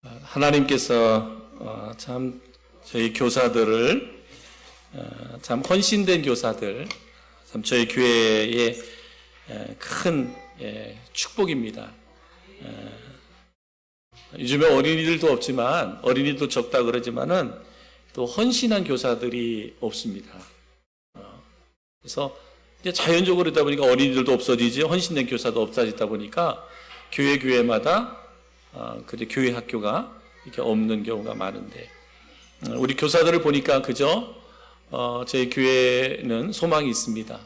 하나님께서 참 저희 교사들을 참 헌신된 교사들, 참 저희 교회의 큰 축복입니다. 요즘에 어린이들도 없지만, 어린이도 적다 그러지만은 또 헌신한 교사들이 없습니다. 그래서 이제 자연적으로 그러다 보니까 어린이들도 없어지지, 헌신된 교사도 없어지다 보니까 교회마다 그저 교회 학교가 이렇게 없는 경우가 많은데, 우리 교사들을 보니까 그저 저희 교회는 소망이 있습니다.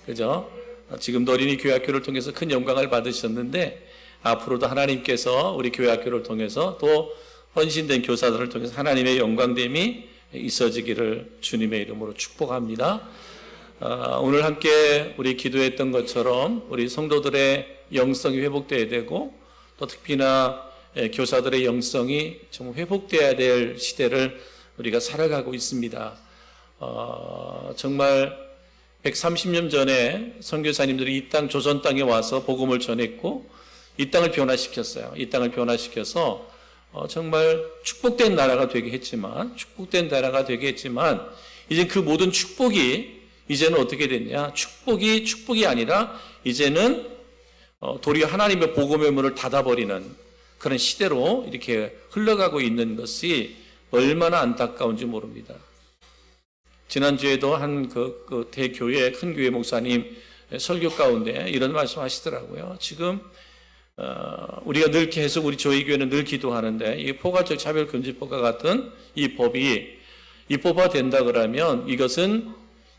그죠? 지금도 어린이 교회 학교를 통해서 큰 영광을 받으셨는데, 앞으로도 하나님께서 우리 교회 학교를 통해서 또 헌신된 교사들을 통해서 하나님의 영광됨이 있어지기를 주님의 이름으로 축복합니다. 오늘 함께 우리 기도했던 것처럼 우리 성도들의 영성이 회복되어야 되고, 또 특히나 교사들의 영성이 좀 회복되어야 될 시대를 우리가 살아가고 있습니다. 정말 130년 전에 선교사님들이 이 땅, 조선 땅에 와서 복음을 전했고, 이 땅을 변화시켰어요. 이 땅을 변화시켜서 정말 축복된 나라가 되게 했지만, 이제 그 모든 축복이 이제는 어떻게 됐냐? 축복이 아니라 이제는 도리어 하나님의 복음의 문을 닫아버리는 그런 시대로 이렇게 흘러가고 있는 것이 얼마나 안타까운지 모릅니다. 지난주에도 한 그 대교회, 큰 교회 목사님 설교 가운데 이런 말씀 하시더라고요. 지금 우리가 늘 계속 저희 교회는 늘 기도하는데, 이 포괄적 차별금지법과 같은 이 법이 입법화 된다 그러면 이것은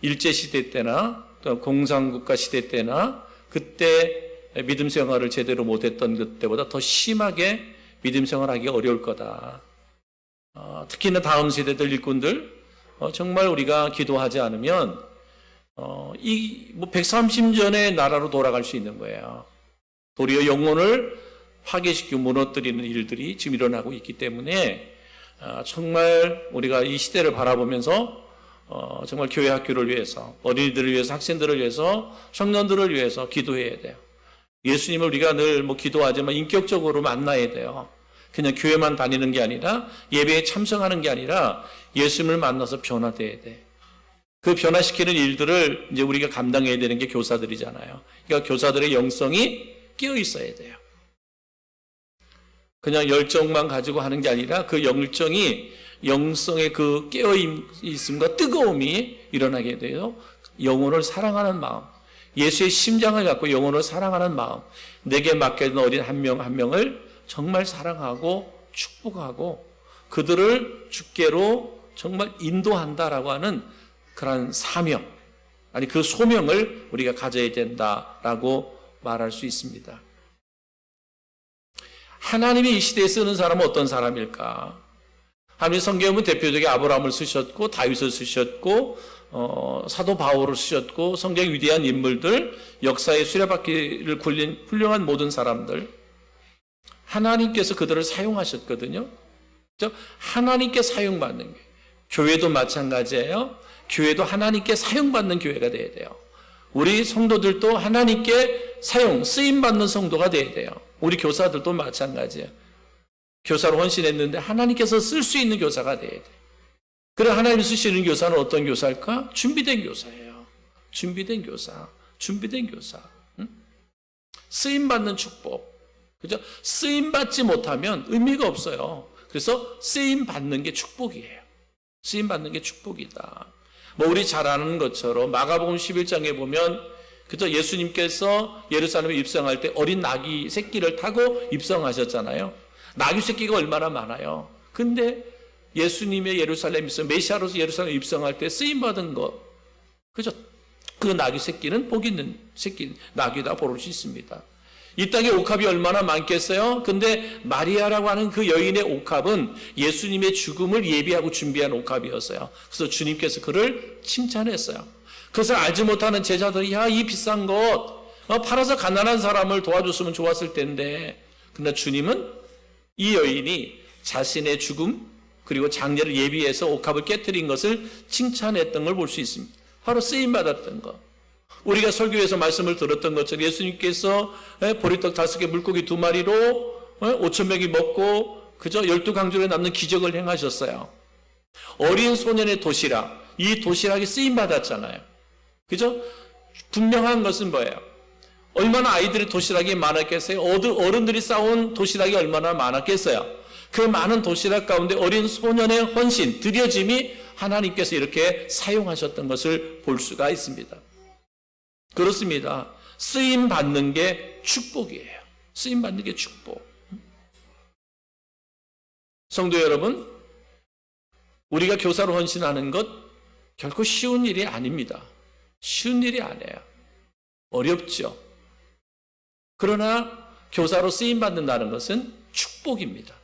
일제시대 때나 또 공산국가 시대 때나 그때 믿음 생활을 제대로 못했던 그때보다 더 심하게 믿음 생활하기 어려울 거다. 특히나 다음 세대들 일꾼들 정말 우리가 기도하지 않으면 130년의 나라로 돌아갈 수 있는 거예요. 도리어 영혼을 파괴시키고 무너뜨리는 일들이 지금 일어나고 있기 때문에 정말 우리가 이 시대를 바라보면서 정말 교회 학교를 위해서, 어린이들을 위해서, 학생들을 위해서, 청년들을 위해서 기도해야 돼요. 예수님을 우리가 늘 기도하지만 인격적으로 만나야 돼요. 그냥 교회만 다니는 게 아니라, 예배에 참석하는 게 아니라 예수님을 만나서 변화돼야 돼. 그 변화시키는 일들을 이제 우리가 감당해야 되는 게 교사들이잖아요. 그러니까 교사들의 영성이 깨어 있어야 돼요. 그냥 열정만 가지고 하는 게 아니라 그 영성의 그 깨어 있음과 뜨거움이 일어나게 돼요. 영혼을 사랑하는 마음, 예수의 심장을 갖고 영혼을 사랑하는 마음, 내게 맡겨진 어린 한 명 한 명을 정말 사랑하고 축복하고 그들을 주께로 정말 인도한다라고 하는 그런 사명, 아니 그 소명을 우리가 가져야 된다라고 말할 수 있습니다. 하나님이 이 시대에 쓰는 사람은 어떤 사람일까? 하나님 성경은 대표적인 아브라함을 쓰셨고, 다윗을 쓰셨고, 사도 바울을 쓰셨고, 성경 위대한 인물들, 역사의 수레바퀴를 굴린 훌륭한 모든 사람들, 하나님께서 그들을 사용하셨거든요. 하나님께 사용받는 게, 교회도 마찬가지예요. 교회도 하나님께 사용받는 교회가 돼야 돼요. 우리 성도들도 하나님께 쓰임받는 성도가 돼야 돼요. 우리 교사들도 마찬가지예요. 교사로 헌신했는데 하나님께서 쓸 수 있는 교사가 돼야 돼. 그래, 하나님이 쓰시는 교사는 어떤 교사일까? 준비된 교사예요. 준비된 교사. 응? 쓰임받는 축복. 그죠? 쓰임받지 못하면 의미가 없어요. 그래서 쓰임받는 게 축복이에요. 쓰임받는 게 축복이다. 우리 잘 아는 것처럼 마가복음 11장에 보면, 그죠? 예수님께서 예루살렘에 입성할 때 어린 나귀 새끼를 타고 입성하셨잖아요. 나귀 새끼가 얼마나 많아요. 근데 예수님의 예루살렘 입성, 메시아로서 예루살렘 입성할 때 쓰임받은 것, 그죠? 그 나귀 새끼는 복 있는 새끼, 나귀다 부를 수 있습니다. 이 땅에 옥합이 얼마나 많겠어요? 근데 마리아라고 하는 그 여인의 옥합은 예수님의 죽음을 예비하고 준비한 옥합이었어요. 그래서 주님께서 그를 칭찬했어요. 그것을 알지 못하는 제자들이, 이 비싼 것 팔아서 가난한 사람을 도와줬으면 좋았을 텐데, 근데 주님은 이 여인이 자신의 죽음 그리고 장례를 예비해서 옥합을 깨뜨린 것을 칭찬했던 걸 볼 수 있습니다. 바로 쓰임받았던 것. 우리가 설교에서 말씀을 들었던 것처럼 예수님께서 보리떡 5개 물고기 2마리로 5,000명이 먹고 그저 12강조에 남는 기적을 행하셨어요. 어린 소년의 도시락, 이 도시락이 쓰임받았잖아요. 그죠? 분명한 것은 뭐예요? 얼마나 아이들의 도시락이 많았겠어요? 어른들이 싸온 도시락이 얼마나 많았겠어요? 그 많은 도시락 가운데 어린 소년의 헌신, 드려짐이 하나님께서 이렇게 사용하셨던 것을 볼 수가 있습니다. 그렇습니다. 쓰임 받는 게 축복이에요. 쓰임 받는 게 축복. 성도 여러분, 우리가 교사로 헌신하는 것 결코 쉬운 일이 아닙니다. 쉬운 일이 아니에요. 어렵죠. 그러나 교사로 쓰임 받는다는 것은 축복입니다.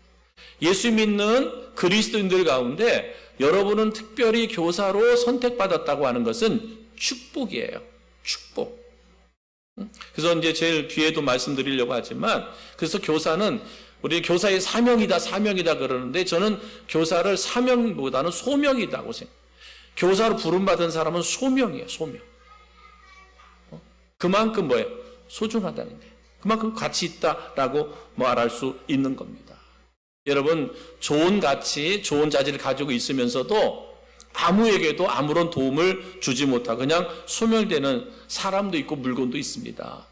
예수 믿는 그리스도인들 가운데 여러분은 특별히 교사로 선택받았다고 하는 것은 축복이에요. 축복. 그래서 이제 제일 뒤에도 말씀드리려고 하지만, 그래서 교사는 우리 교사의 사명이다 그러는데, 저는 교사를 사명보다는 소명이라고 생각해요. 교사로 부름받은 사람은 소명이에요. 소명. 그만큼 뭐예요? 소중하다는 게. 그만큼 가치 있다라고 말할 수 있는 겁니다. 여러분, 좋은 가치, 좋은 자질을 가지고 있으면서도 아무에게도 아무런 도움을 주지 못하고 그냥 소멸되는 사람도 있고 물건도 있습니다.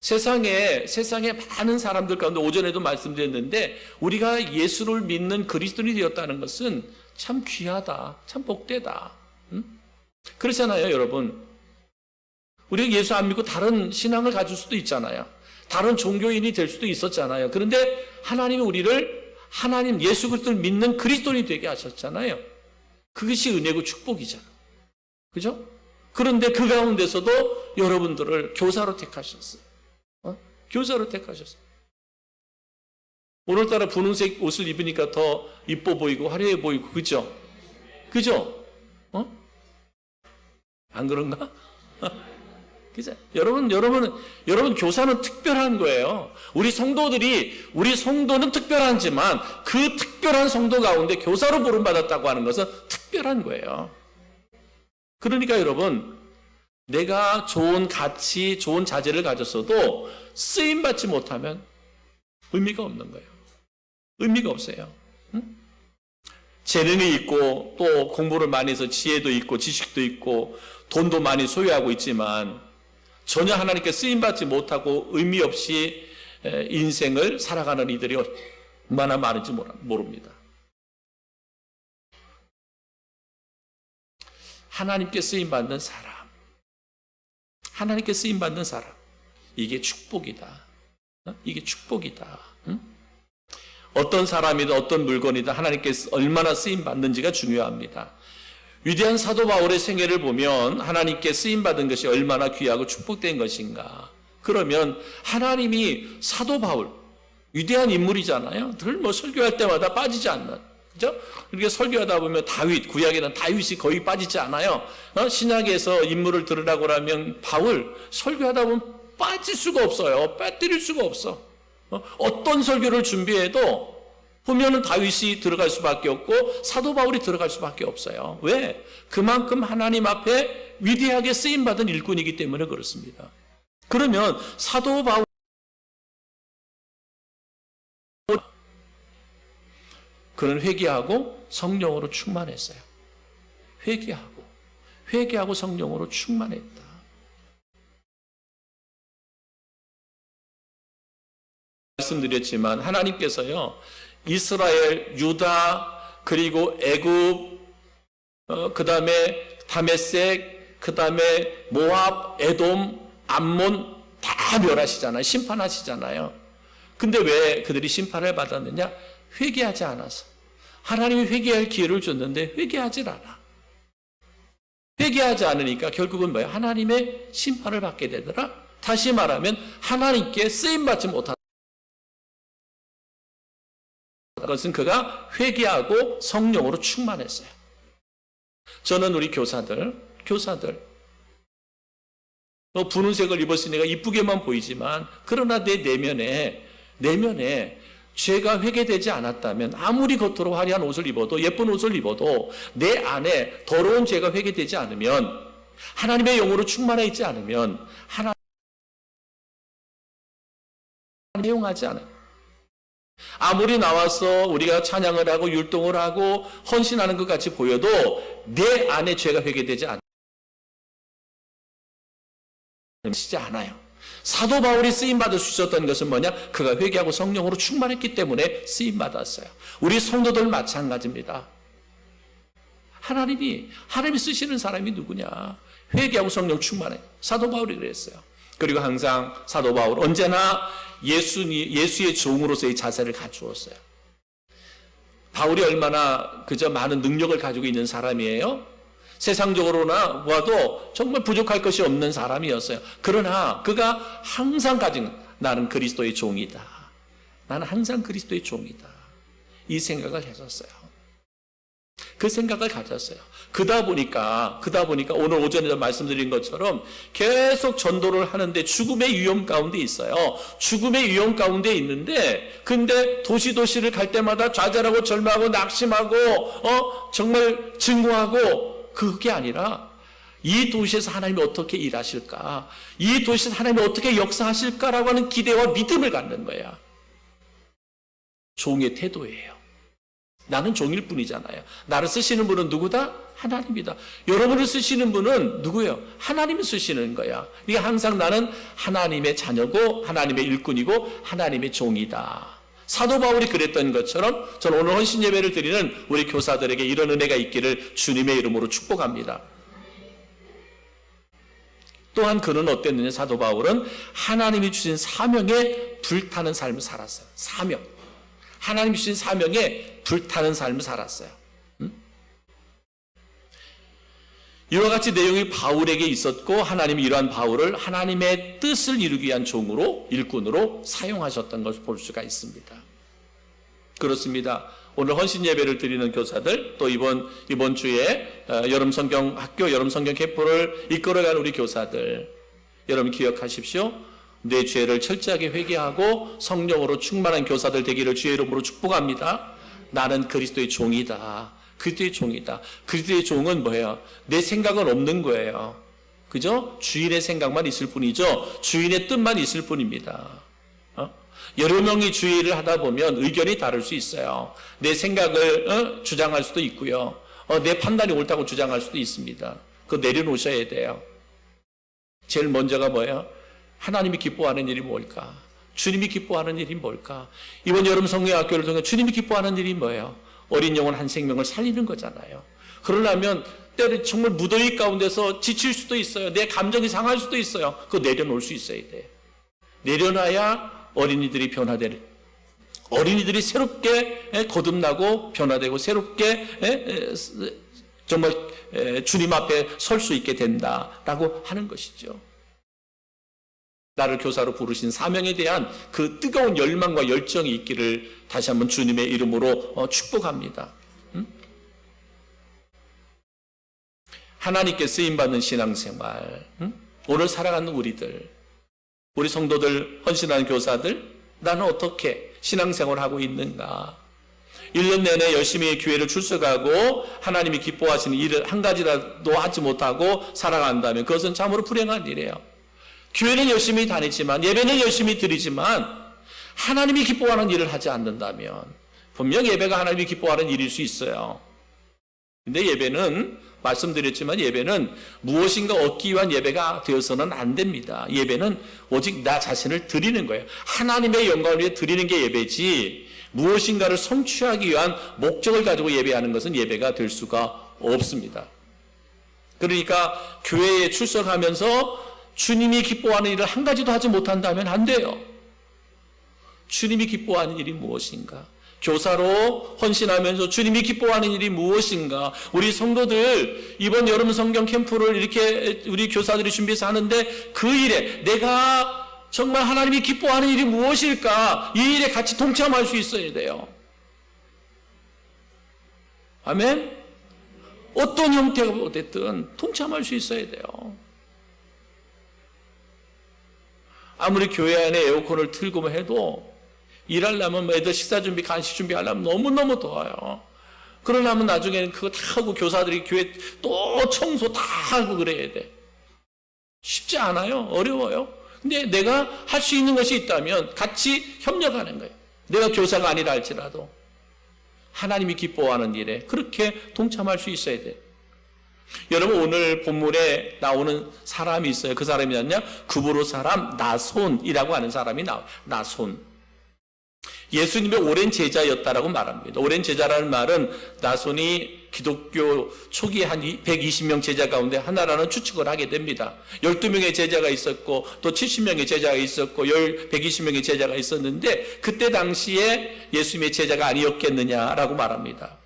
세상에 많은 사람들 가운데 오전에도 말씀드렸는데, 우리가 예수를 믿는 그리스도인이 되었다는 것은 참 귀하다, 참 복되다. 그렇잖아요, 여러분. 우리가 예수 안 믿고 다른 신앙을 가질 수도 있잖아요. 다른 종교인이 될 수도 있었잖아요. 그런데 하나님이 우리를 예수 그리스도를 믿는 그리스도인이 되게 하셨잖아요. 그것이 은혜고 축복이잖아. 그죠? 그런데 그 가운데서도 여러분들을 교사로 택하셨어요. 교사로 택하셨어요. 오늘따라 분홍색 옷을 입으니까 더 이뻐 보이고 화려해 보이고, 그죠? 그죠? 안 그런가? 그죠? 여러분 교사는 특별한 거예요. 우리 성도는 특별하지만 그 특별한 성도 가운데 교사로 부름받았다고 하는 것은 특별한 거예요. 그러니까 여러분, 내가 좋은 가치, 좋은 자질을 가졌어도 쓰임받지 못하면 의미가 없는 거예요. 의미가 없어요. 재능이 있고 또 공부를 많이 해서 지혜도 있고 지식도 있고 돈도 많이 소유하고 있지만 전혀 하나님께 쓰임받지 못하고 의미 없이 인생을 살아가는 이들이 얼마나 많은지 모릅니다. 하나님께 쓰임받는 사람, 하나님께 쓰임받는 사람, 이게 축복이다. 이게 축복이다. 어떤 사람이든 어떤 물건이든 하나님께 얼마나 쓰임받는지가 중요합니다. 위대한 사도 바울의 생애를 보면 하나님께 쓰임받은 것이 얼마나 귀하고 축복된 것인가. 그러면 하나님이 사도 바울, 위대한 인물이잖아요. 늘 설교할 때마다 빠지지 않는. 그죠? 이렇게 설교하다 보면 구약에는 다윗이 거의 빠지지 않아요. 신약에서 인물을 들으라고 하면 바울, 설교하다 보면 빠질 수가 없어요. 빠뜨릴 수가 없어. 어떤 설교를 준비해도 보면은 다윗이 들어갈 수밖에 없고 사도 바울이 들어갈 수밖에 없어요. 왜? 그만큼 하나님 앞에 위대하게 쓰임받은 일꾼이기 때문에 그렇습니다. 그러면 사도 바울, 그는 회개하고 성령으로 충만했어요. 회개하고 성령으로 충만했다. 말씀드렸지만 하나님께서요, 이스라엘, 유다, 그리고 애굽, 그 다음에 다메섹, 그 다음에 모압, 에돔, 암몬 다 멸하시잖아요. 심판하시잖아요. 근데 왜 그들이 심판을 받았느냐? 회개하지 않아서. 하나님이 회개할 기회를 줬는데 회개하질 않아. 회개하지 않으니까 결국은 뭐예요? 하나님의 심판을 받게 되더라. 다시 말하면 하나님께 쓰임받지 못하다. 그것은 그가 회개하고 성령으로 충만했어요. 저는 우리 교사들 분홍색을 입었으니까 이쁘게만 보이지만, 그러나 내 내면에 죄가 회개되지 않았다면, 아무리 겉으로 화려한 옷을 입어도, 예쁜 옷을 입어도 내 안에 더러운 죄가 회개되지 않으면, 하나님의 영으로 충만해 있지 않으면 사용하지 않아요. 아무리 나와서 우리가 찬양을 하고 율동을 하고 헌신하는 것 같이 보여도 내 안에 죄가 회개되지 않아요. 사도 바울이 쓰임받을 수 있었던 것은 뭐냐? 그가 회개하고 성령으로 충만했기 때문에 쓰임받았어요. 우리 성도들 마찬가지입니다. 하나님이 쓰시는 사람이 누구냐? 회개하고 성령 충만해. 사도 바울이 그랬어요. 그리고 항상 사도 바울 언제나 예수의 종으로서의 자세를 갖추었어요. 바울이 얼마나 그저 많은 능력을 가지고 있는 사람이에요. 세상적으로나 봐도 정말 부족할 것이 없는 사람이었어요. 그러나 그가 항상 가진 나는 그리스도의 종이다. 나는 항상 그리스도의 종이다. 이 생각을 했었어요. 그 생각을 가졌어요. 그러다 보니까 오늘 오전에 말씀드린 것처럼 계속 전도를 하는데 죽음의 위험 가운데 있어요. 죽음의 위험 가운데 있는데 근데 도시를 갈 때마다 좌절하고 절망하고 낙심하고 정말 증오하고 그게 아니라 이 도시에서 하나님이 어떻게 일하실까? 이 도시에서 하나님이 어떻게 역사하실까라고 하는 기대와 믿음을 갖는 거야. 종의 태도예요. 나는 종일 뿐이잖아요. 나를 쓰시는 분은 누구다? 하나님이다. 여러분을 쓰시는 분은 누구예요? 하나님을 쓰시는 거야. 그러니까 항상 나는 하나님의 자녀고 하나님의 일꾼이고 하나님의 종이다. 사도 바울이 그랬던 것처럼 저는 오늘 헌신 예배를 드리는 우리 교사들에게 이런 은혜가 있기를 주님의 이름으로 축복합니다. 또한 그는 어땠느냐? 사도 바울은 하나님이 주신 사명에 불타는 삶을 살았어요. 사명. 하나님이 주신 사명에 불타는 삶을 살았어요. 이와 같이 내용이 바울에게 있었고 하나님이 이러한 바울을 하나님의 뜻을 이루기 위한 종으로 일꾼으로 사용하셨던 것을 볼 수가 있습니다. 그렇습니다. 오늘 헌신 예배를 드리는 교사들 또 이번 주에 여름 성경 학교 여름 성경 캠프를 이끌어간 우리 교사들 여러분 기억하십시오. 내 죄를 철저하게 회개하고 성령으로 충만한 교사들 되기를 주의 이름으로 축복합니다. 나는 그리스도의 종이다. 그리스도의 종이다. 그리스도의 종은 뭐예요? 내 생각은 없는 거예요. 그죠? 주인의 생각만 있을 뿐이죠. 주인의 뜻만 있을 뿐입니다. 여러 명이 주의 일을 하다 보면 의견이 다를 수 있어요. 내 생각을 주장할 수도 있고요. 내 판단이 옳다고 주장할 수도 있습니다. 그거 내려놓으셔야 돼요. 제일 먼저가 뭐예요? 하나님이 기뻐하는 일이 뭘까? 주님이 기뻐하는 일이 뭘까? 이번 여름 성경학교를 통해 주님이 기뻐하는 일이 뭐예요? 어린 영혼 한 생명을 살리는 거잖아요. 그러려면 때로 정말 무더위 가운데서 지칠 수도 있어요. 내 감정이 상할 수도 있어요. 그거 내려놓을 수 있어야 돼요. 내려놔야 어린이들이 변화되는, 어린이들이 새롭게 거듭나고 변화되고 새롭게 정말 주님 앞에 설 수 있게 된다라고 하는 것이죠. 나를 교사로 부르신 사명에 대한 그 뜨거운 열망과 열정이 있기를 다시 한번 주님의 이름으로 축복합니다. 하나님께 쓰임받는 신앙생활, 오늘 살아가는 우리 성도들, 헌신하는 교사들, 나는 어떻게 신앙생활을 하고 있는가? 1년 내내 열심히 교회를 출석하고 하나님이 기뻐하시는 일을 한 가지라도 하지 못하고 살아간다면 그것은 참으로 불행한 일이에요. 교회는 열심히 다니지만 예배는 열심히 드리지만 하나님이 기뻐하는 일을 하지 않는다면 분명 예배가 하나님이 기뻐하는 일일 수 있어요. 근데 예배는 말씀드렸지만 예배는 무엇인가 얻기 위한 예배가 되어서는 안 됩니다. 예배는 오직 나 자신을 드리는 거예요. 하나님의 영광을 위해 드리는 게 예배지 무엇인가를 성취하기 위한 목적을 가지고 예배하는 것은 예배가 될 수가 없습니다. 그러니까 교회에 출석하면서 주님이 기뻐하는 일을 한 가지도 하지 못한다면 안 돼요. 주님이 기뻐하는 일이 무엇인가? 교사로 헌신하면서 주님이 기뻐하는 일이 무엇인가? 우리 성도들 이번 여름 성경 캠프를 이렇게 우리 교사들이 준비해서 하는데 그 일에 내가 정말 하나님이 기뻐하는 일이 무엇일까? 이 일에 같이 동참할 수 있어야 돼요. 아멘? 어떤 형태가 됐든 동참할 수 있어야 돼요. 아무리 교회 안에 에어컨을 틀고 해도 일하려면 애들 식사 준비, 간식 준비하려면 너무너무 더워요. 그러려면 나중에는 그거 다 하고 교사들이 교회 또 청소 다 하고 그래야 돼. 쉽지 않아요. 어려워요. 근데 내가 할 수 있는 것이 있다면 같이 협력하는 거예요. 내가 교사가 아니라 할지라도 하나님이 기뻐하는 일에 그렇게 동참할 수 있어야 돼요. 여러분, 오늘 본문에 나오는 사람이 있어요. 그 사람이 뭐냐? 구브로 사람 나손이라고 하는 사람이 나와요. 나손. 예수님의 오랜 제자였다라고 말합니다. 오랜 제자라는 말은 나손이 기독교 초기에 한 120명 제자 가운데 하나라는 추측을 하게 됩니다. 12명의 제자가 있었고 또 70명의 제자가 있었고 120명의 제자가 있었는데 그때 당시에 예수님의 제자가 아니었겠느냐라고 말합니다.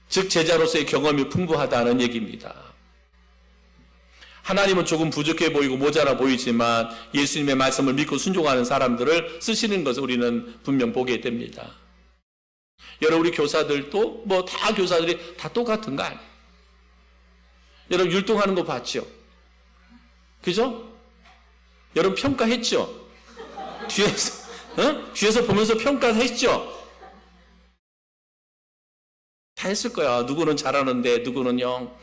즉 제자로서의 경험이 풍부하다는 얘기입니다. 하나님은 조금 부족해 보이고 모자라 보이지만 예수님의 말씀을 믿고 순종하는 사람들을 쓰시는 것을 우리는 분명 보게 됩니다. 여러분, 우리 교사들도 뭐 다 교사들이 다 똑같은 거 아니에요. 여러분, 율동하는 거 봤죠? 그죠? 여러분, 평가했죠? 뒤에서 보면서 평가했죠? 다 했을 거야. 누구는 잘하는데 누구는 영.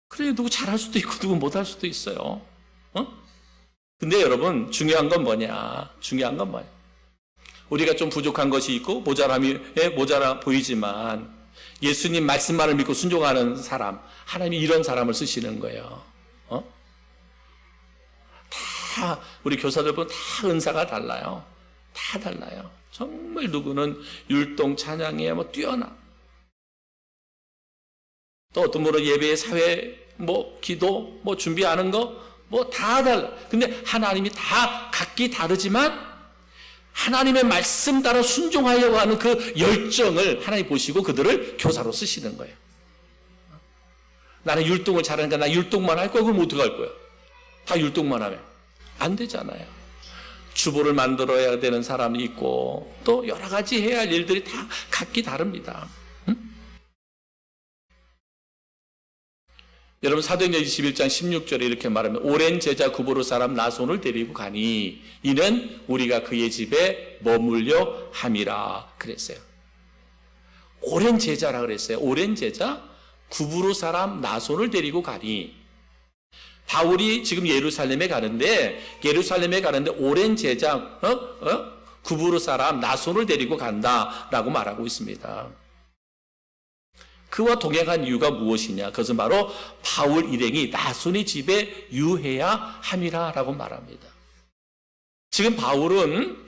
그래, 누구 잘할 수도 있고 누구 못할 수도 있어요. 근데 여러분, 중요한 건 뭐냐? 우리가 좀 부족한 것이 있고 모자라 보이지만 예수님 말씀만을 믿고 순종하는 사람, 하나님이 이런 사람을 쓰시는 거예요. 다 우리 교사들 보면 다 은사가 달라요. 다 달라요. 정말 누구는 율동, 찬양에 뭐 뛰어나. 또 어떤 분은 예배, 사회, 기도, 준비하는 거, 다 달라. 근데 하나님이 다 각기 다르지만 하나님의 말씀 따라 순종하려고 하는 그 열정을 하나님 보시고 그들을 교사로 쓰시는 거예요. 나는 율동을 잘하니까 나 율동만 할 거야? 그럼 어떻게 할 거야? 다 율동만 하면 안 되잖아요. 주보를 만들어야 되는 사람이 있고 또 여러 가지 해야 할 일들이 다 각기 다릅니다. 여러분, 사도행전 21장 16절에 이렇게 말하면 오랜 제자 구브로 사람 나손을 데리고 가니 이는 우리가 그의 집에 머물려 함이라 그랬어요. 오랜 제자라 그랬어요. 오랜 제자 구브로 사람 나손을 데리고 가니 바울이 지금 예루살렘에 가는데 오랜 제자 구브로 사람 나손을 데리고 간다라고 말하고 있습니다. 그와 동행한 이유가 무엇이냐? 그것은 바로 바울 일행이 나손의 집에 유해야 함이라라고 말합니다. 지금 바울은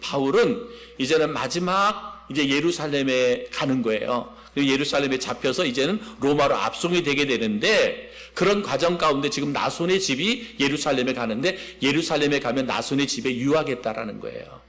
이제는 마지막 예루살렘에 가는 거예요. 그리고 예루살렘에 잡혀서 이제는 로마로 압송이 되게 되는데 그런 과정 가운데 지금 나손의 집이 예루살렘에 가는데 예루살렘에 가면 나손의 집에 유하겠다라는 거예요.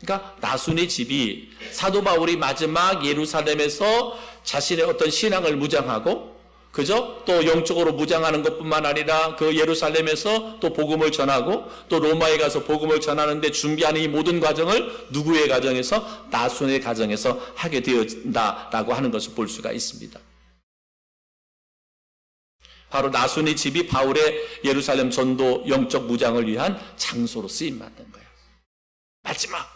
그러니까 나손의 집이 사도 바울이 마지막 예루살렘에서 자신의 어떤 신앙을 무장하고 그죠? 또 영적으로 무장하는 것뿐만 아니라 그 예루살렘에서 또 복음을 전하고 또 로마에 가서 복음을 전하는데 준비하는 이 모든 과정을 누구의 가정에서? 나손의 가정에서 하게 되었다라고 하는 것을 볼 수가 있습니다. 바로 나손의 집이 바울의 예루살렘 전도 영적 무장을 위한 장소로 쓰임받는 거예요. 마지막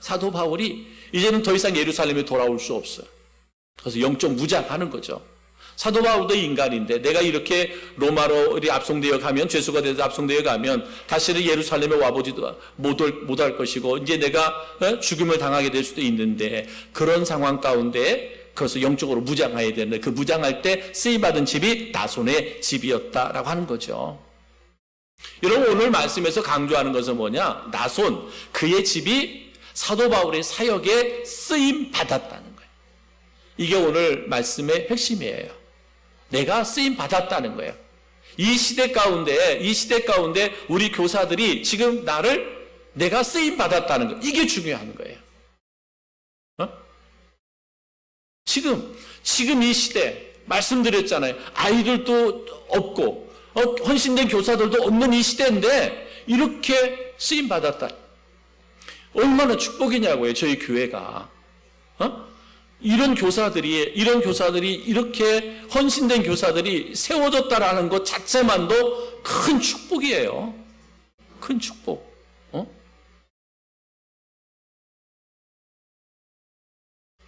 사도 바울이 이제는 더 이상 예루살렘에 돌아올 수 없어요. 그래서 영적 무장하는 거죠. 사도 바울도 인간인데 내가 이렇게 로마로 압송되어 가면 죄수가 돼서 압송되어 가면 다시는 예루살렘에 와보지도 못할 것이고 이제 내가 죽임을 당하게 될 수도 있는데 그런 상황 가운데 그래서 영적으로 무장해야 되는데 그 무장할 때 쓰임받은 집이 나손의 집이었다라고 하는 거죠. 여러분, 오늘 말씀에서 강조하는 것은 뭐냐? 나손, 그의 집이 사도 바울의 사역에 쓰임 받았다는 거예요. 이게 오늘 말씀의 핵심이에요. 내가 쓰임 받았다는 거예요. 이 시대 가운데 우리 교사들이 지금 내가 쓰임 받았다는 거, 이게 중요한 거예요. 지금 이 시대 말씀드렸잖아요. 아이들도 없고 헌신된 교사들도 없는 이 시대인데 이렇게 쓰임 받았다. 얼마나 축복이냐고요, 저희 교회가. 이런 교사들이 이렇게 헌신된 교사들이 세워졌다라는 것 자체만도 큰 축복이에요. 큰 축복.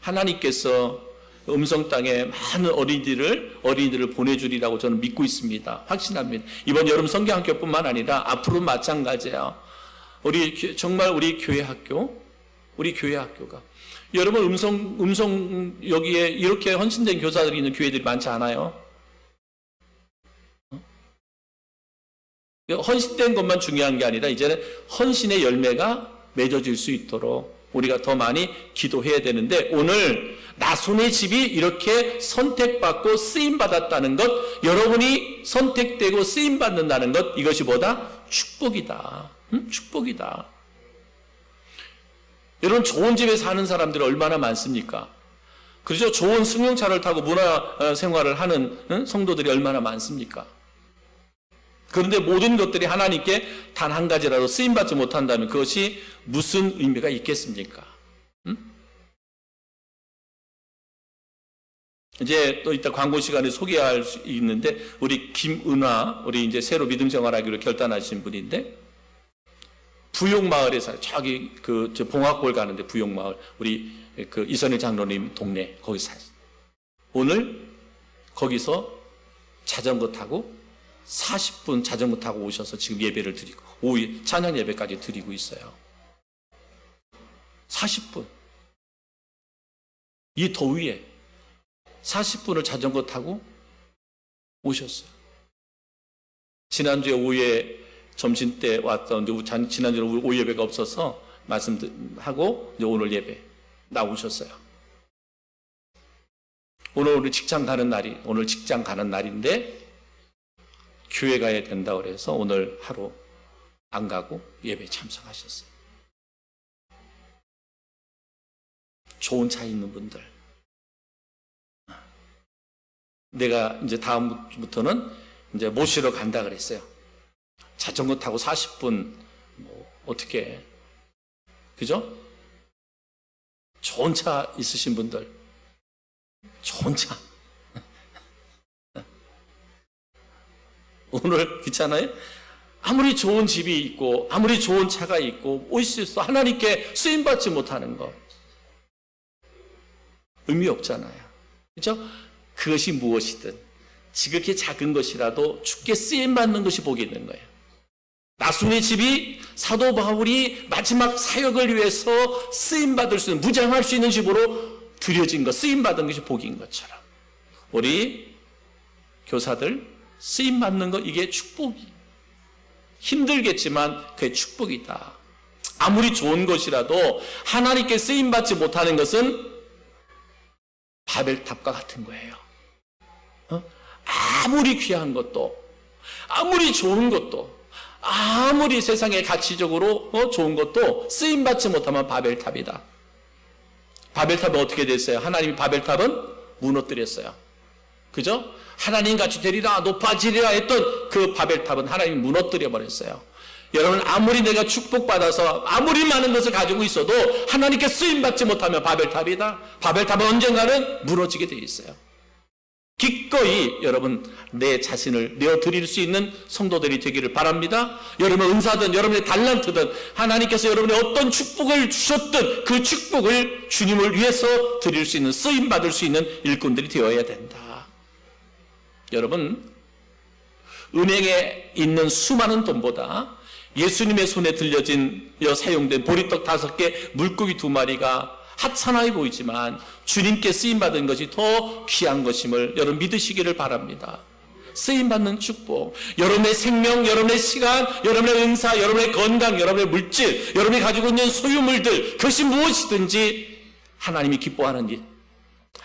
하나님께서 음성 땅에 많은 어린이들을 보내주리라고 저는 믿고 있습니다. 확신합니다. 이번 여름 성경학교뿐만 아니라 앞으로 마찬가지야. 정말 우리 교회 학교가 여러분 음성 여기에 이렇게 헌신된 교사들이 있는 교회들이 많지 않아요? 헌신된 것만 중요한 게 아니라 이제는 헌신의 열매가 맺어질 수 있도록 우리가 더 많이 기도해야 되는데, 오늘 나손의 집이 이렇게 선택받고 쓰임받았다는 것, 여러분이 선택되고 쓰임받는다는 것, 이것이 뭐다? 축복이다. 축복이다. 여러분, 좋은 집에 사는 사람들이 얼마나 많습니까? 그렇죠? 좋은 승용차를 타고 문화 생활을 하는 성도들이 얼마나 많습니까? 그런데 모든 것들이 하나님께 단 한 가지라도 쓰임받지 못한다면 그것이 무슨 의미가 있겠습니까? 이제 또 이따 광고 시간에 소개할 수 있는데, 우리 김은화, 우리 이제 새로 믿음 생활하기로 결단하신 분인데, 부용마을에 살아요. 저기 저 봉화골 가는데 부용마을, 우리 이선일 장로님 동네 거기 살아요. 오늘 거기서 자전거 타고 40분 자전거 타고 오셔서 지금 예배를 드리고, 오후 찬양 예배까지 드리고 있어요. 40분. 이 더위에 40분을 자전거 타고 오셨어요. 지난주에 오후에 점심 때 왔던, 지난주에 오후 예배가 없어서 말씀하고 오늘 예배 나오셨어요. 오늘 직장 가는 날인데 교회 가야 된다고 그래서 오늘 하루 안 가고 예배에 참석하셨어요. 좋은 차 있는 분들, 내가 이제 다음부터는 이제 모시러 간다 그랬어요. 자전거 타고 40분, 어떻게, 그죠? 좋은 차 있으신 분들, 좋은 차. 오늘 그렇잖아요? 아무리 좋은 집이 있고 아무리 좋은 차가 있고 오시서 하나님께 쓰임받지 못하는 것, 의미 없잖아요. 그렇죠? 그것이 무엇이든 지극히 작은 것이라도 주께 쓰임받는 것이 복이 있는 거예요. 나순의 집이 사도 바울이 마지막 사역을 위해서 쓰임받을 수 있는, 무장할 수 있는 집으로 드려진 것, 쓰임받은 것이 복인 것처럼 우리 교사들 쓰임받는 것, 이게 축복이, 힘들겠지만 그게 축복이다. 아무리 좋은 것이라도 하나님께 쓰임받지 못하는 것은 바벨탑과 같은 거예요. 아무리 귀한 것도, 아무리 좋은 것도, 아무리 세상에 가치적으로 좋은 것도 쓰임받지 못하면 바벨탑이다. 바벨탑은 어떻게 됐어요? 하나님이 바벨탑은 무너뜨렸어요. 그죠? 하나님 같이 되리라, 높아지리라 했던 그 바벨탑은 하나님이 무너뜨려 버렸어요. 여러분, 아무리 내가 축복받아서 아무리 많은 것을 가지고 있어도 하나님께 쓰임받지 못하면 바벨탑이다. 바벨탑은 언젠가는 무너지게 되어 있어요. 기꺼이 여러분 내 자신을 내어드릴 수 있는 성도들이 되기를 바랍니다. 여러분 은사든 여러분의 달란트든 하나님께서 여러분의 어떤 축복을 주셨든 그 축복을 주님을 위해서 드릴 수 있는, 쓰임받을 수 있는 일꾼들이 되어야 된다. 여러분, 은행에 있는 수많은 돈보다 예수님의 손에 들려진 사용된 보리떡 5개, 물고기 2마리가 하찮아해 보이지만 주님께 쓰임받은 것이 더 귀한 것임을 여러분 믿으시기를 바랍니다. 쓰임받는 축복, 여러분의 생명, 여러분의 시간, 여러분의 은사, 여러분의 건강, 여러분의 물질, 여러분이 가지고 있는 소유물들, 그것이 무엇이든지 하나님이 기뻐하는 일,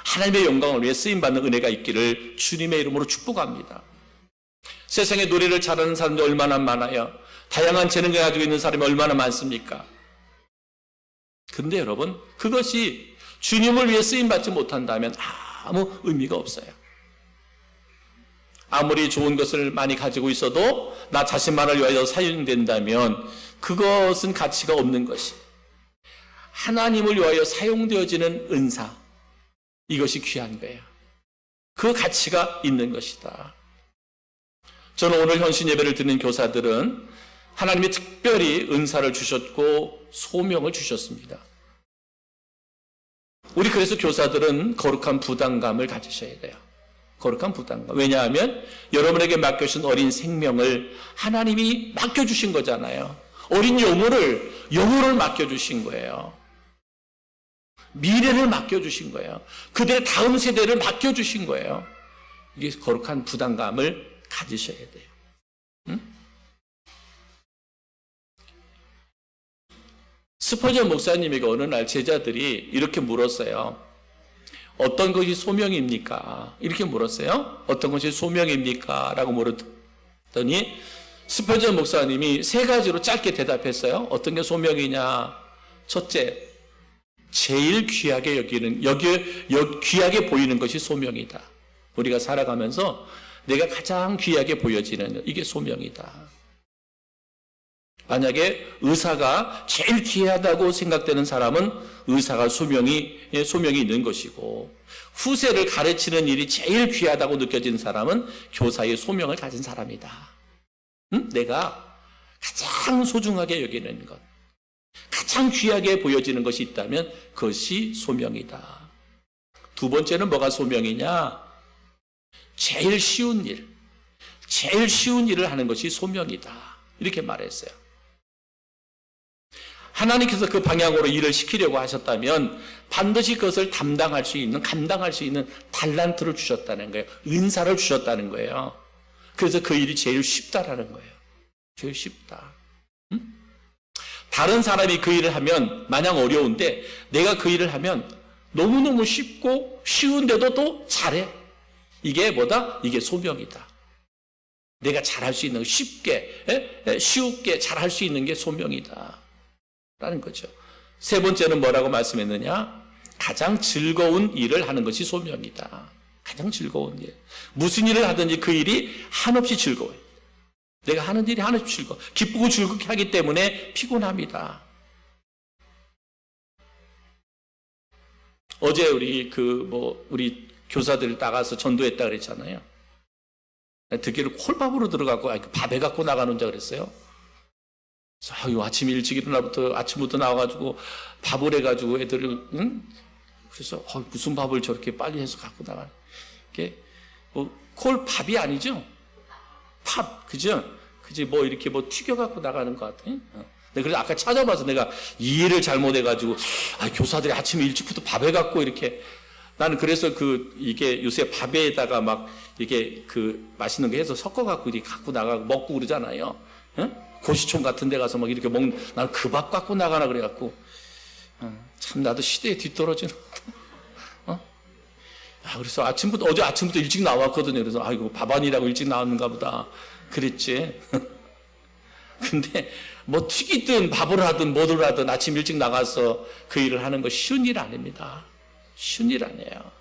하나님의 영광을 위해 쓰임받는 은혜가 있기를 주님의 이름으로 축복합니다. 세상에 노래를 잘하는 사람들이 얼마나 많아요. 다양한 재능을 가지고 있는 사람이 얼마나 많습니까? 근데 여러분, 그것이 주님을 위해 쓰임받지 못한다면 아무 의미가 없어요. 아무리 좋은 것을 많이 가지고 있어도 나 자신만을 위하여 사용된다면 그것은 가치가 없는 것이, 하나님을 위하여 사용되어지는 은사, 이것이 귀한 거예요. 그 가치가 있는 것이다. 저는 오늘 현신 예배를 드리는 교사들은 하나님이 특별히 은사를 주셨고 소명을 주셨습니다. 우리 그래서 교사들은 거룩한 부담감을 가지셔야 돼요. 거룩한 부담감. 왜냐하면 여러분에게 맡겨주신 어린 생명을 하나님이 맡겨주신 거잖아요. 어린 영혼을 맡겨주신 거예요. 미래를 맡겨주신 거예요. 그들의 다음 세대를 맡겨주신 거예요. 이게 거룩한 부담감을 가지셔야 돼요. 응? 스퍼전 목사님에게 어느 날 제자들이 이렇게 물었어요. 어떤 것이 소명입니까? 이렇게 물었어요. 어떤 것이 소명입니까? 라고 물었더니 스퍼전 목사님이 세 가지로 짧게 대답했어요. 어떤 게 소명이냐? 첫째, 제일 귀하게 귀하게 보이는 것이 소명이다. 우리가 살아가면서 내가 가장 귀하게 보여지는 이게 소명이다. 만약에 의사가 제일 귀하다고 생각되는 사람은 의사가 소명이 있는 것이고, 후세를 가르치는 일이 제일 귀하다고 느껴지는 사람은 교사의 소명을 가진 사람이다. 응? 내가 가장 소중하게 여기는 것, 가장 귀하게 보여지는 것이 있다면 그것이 소명이다. 두 번째는 뭐가 소명이냐? 제일 쉬운 일을 하는 것이 소명이다. 이렇게 말했어요. 하나님께서 그 방향으로 일을 시키려고 하셨다면 반드시 그것을 감당할 수 있는 달란트를 주셨다는 거예요. 은사를 주셨다는 거예요. 그래서 그 일이 제일 쉽다라는 거예요. 제일 쉽다. 응? 다른 사람이 그 일을 하면 마냥 어려운데 내가 그 일을 하면 너무너무 쉽고 쉬운데도 또 잘해. 이게 뭐다? 이게 소명이다. 내가 잘할 수 있는 쉽게 잘할 수 있는 게 소명이다 라는 거죠. 세 번째는 뭐라고 말씀했느냐? 가장 즐거운 일을 하는 것이 소명이다. 가장 즐거운 일. 무슨 일을 하든지 그 일이 한없이 즐거워요. 내가 하는 일이 한없이 즐거워. 기쁘고 즐겁게 하기 때문에 피곤합니다. 어제 우리 교사들 나가서 전도했다 그랬잖아요. 듣기를 콜밥으로 들어가고 밥에 갖고 나가는 자 그랬어요. 그래서 아침 일찍 일어나부터 아침부터 나와가지고 밥을 해가지고 애들을 그래서 무슨 밥을 저렇게 빨리 해서 갖고 나가는 게 콜밥이 아니죠? 팝 그죠? 그지 이렇게 튀겨 갖고 나가는 것 같아. 그래서 아까 찾아봐서 내가 이해를 잘못해가지고 교사들이 아침 일찍부터 밥해 갖고 이렇게 나는 그래서 이게 요새 밥에다가 막 이게 맛있는 거 해서 섞어 갖고 이렇게 갖고 나가고 먹고 그러잖아요. 고시촌 같은 데 가서 막 이렇게 나는 그 밥 갖고 나가나 그래갖고, 참 나도 시대에 뒤떨어지는, 그래서 어제 아침부터 일찍 나왔거든요. 그래서, 아이고, 밥안이라고 일찍 나왔는가 보다. 그랬지. 근데, 튀기든 밥을 하든 뭐를 하든 아침 일찍 나가서 그 일을 하는 거 쉬운 일 아닙니다. 쉬운 일 아니에요.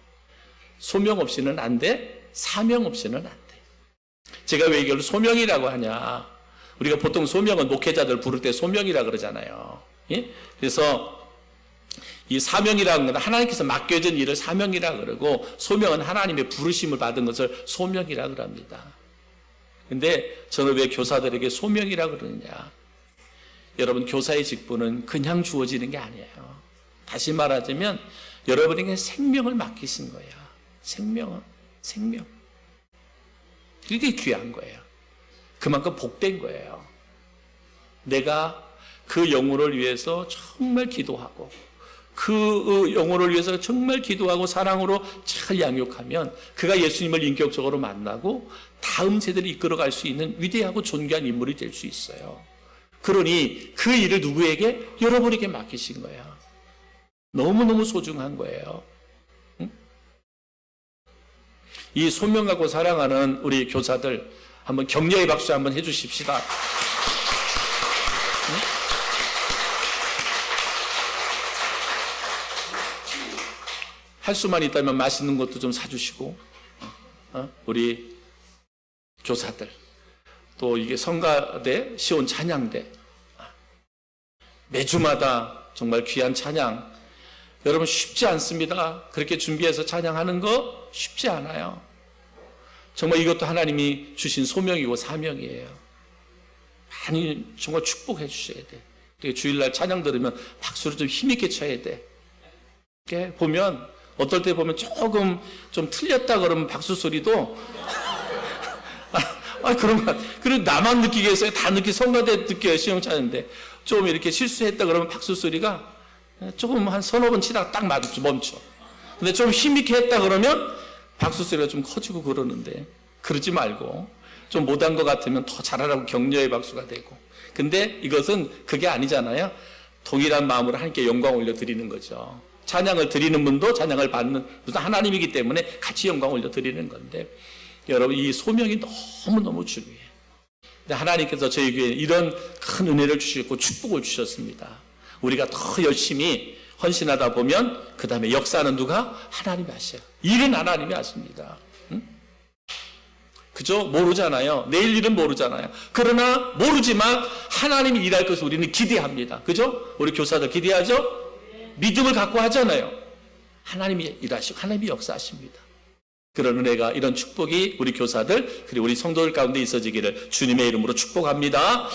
소명 없이는 안 돼, 사명 없이는 안 돼. 제가 왜 이걸 소명이라고 하냐. 우리가 보통 소명은 목회자들 부를 때 소명이라 그러잖아요. 예? 그래서 이 사명이라는 건 하나님께서 맡겨진 일을 사명이라 그러고 소명은 하나님의 부르심을 받은 것을 소명이라 그럽니다. 근데 저는 왜 교사들에게 소명이라 그러느냐. 여러분 교사의 직분은 그냥 주어지는 게 아니에요. 다시 말하자면 여러분에게 생명을 맡기신 거예요. 생명. 그게 귀한 거예요. 그만큼 복된 거예요. 내가 그 영혼을 위해서 정말 기도하고 그 영혼을 위해서 정말 기도하고 사랑으로 잘 양육하면 그가 예수님을 인격적으로 만나고 다음 세대를 이끌어갈 수 있는 위대하고 존귀한 인물이 될 수 있어요. 그러니 그 일을 누구에게? 여러분에게 맡기신 거예요. 너무너무 소중한 거예요. 응? 이 소명 갖고 사랑하는 우리 교사들 한번 격려의 박수 한번 해주십시다. 할 수만 있다면 맛있는 것도 좀 사주시고, 우리 교사들, 또 이게 성가대, 시온 찬양대, 매주마다 정말 귀한 찬양, 여러분 쉽지 않습니다. 그렇게 준비해서 찬양하는 거 쉽지 않아요. 정말 이것도 하나님이 주신 소명이고 사명이에요. 많이 정말 축복해 주셔야 돼. 주일날 찬양 들으면 박수를 좀 힘있게 쳐야 돼. 이렇게 보면 어떨 때 보면 조금 좀 틀렸다 그러면 박수 소리도 그런 것 같아. 그리고 나만 느끼게 해서 다 성가대 느껴요. 시험 차는데 좀 이렇게 실수했다 그러면 박수 소리가 조금 한 서너 번 치다가 딱 멈춰. 근데 좀 힘있게 했다 그러면 박수 소리가 좀 커지고 그러는데 그러지 말고 좀 못한 것 같으면 더 잘하라고 격려의 박수가 되고. 근데 이것은 그게 아니잖아요. 동일한 마음으로 하나님께 영광 올려드리는 거죠. 찬양을 드리는 분도 찬양을 받는 분도 하나님이기 때문에 같이 영광 올려드리는 건데 여러분 이 소명이 너무너무 중요해요. 근데 하나님께서 저희 교회에 이런 큰 은혜를 주셨고 축복을 주셨습니다. 우리가 더 열심히 헌신하다 보면 그 다음에 역사는 누가? 하나님이 하셔요. 일은 하나님이 하십니다. 그죠? 모르잖아요. 내일 일은 모르잖아요. 그러나 모르지만 하나님이 일할 것을 우리는 기대합니다. 그죠? 우리 교사들 기대하죠? 믿음을 갖고 하잖아요. 하나님이 일하시고 하나님이 역사하십니다. 그런 은혜가 이런 축복이 우리 교사들 그리고 우리 성도들 가운데 있어지기를 주님의 이름으로 축복합니다.